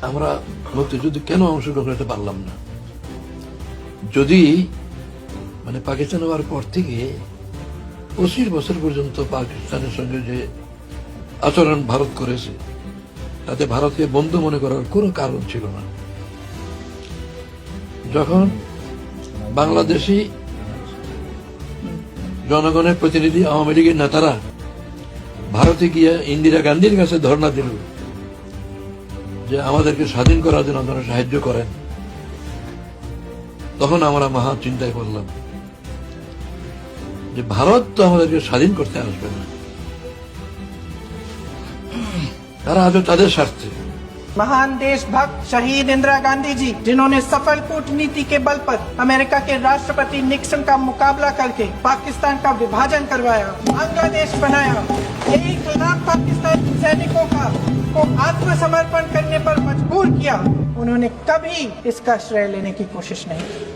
আমরা মুক্তিযুদ্ধে কেন অংশগ্রহণ করতে পারলাম না? যদি মানে পাকিস্তান হওয়ার পর থেকে 25 বছর পর্যন্ত পাকিস্তানের সঙ্গে যে আচরণ ভারত করেছে, তাতে ভারতকে বন্ধু মনে করার কোনো কারণ ছিল না। যখন বাংলাদেশি জনগণের প্রতিনিধি আওয়ামী লীগের নেতারা ভারতে গিয়ে ইন্দিরা গান্ধীর কাছে ধর্ণা দিল যে আমাদেরকে স্বাধীন করার জন্য আপনারা সাহায্য করেন, তখন আমরা মহা চিন্তায় পড়লাম যে ভারত তো আমাদেরকে স্বাধীন করতে আসবে না, তারা আজও তাদের স্বার্থে। महान देशभक्त शहीद इंदिरा गांधी जी, जिन्होंने सफल कूटनीति के बल पर अमेरिका के राष्ट्रपति निक्सन का मुकाबला करके पाकिस्तान का विभाजन करवाया, बांग्लादेश बनाया, 1 लाख पाकिस्तानी सैनिकों को आत्मसमर्पण करने पर मजबूर किया, उन्होंने कभी इसका श्रेय लेने की कोशिश नहीं की।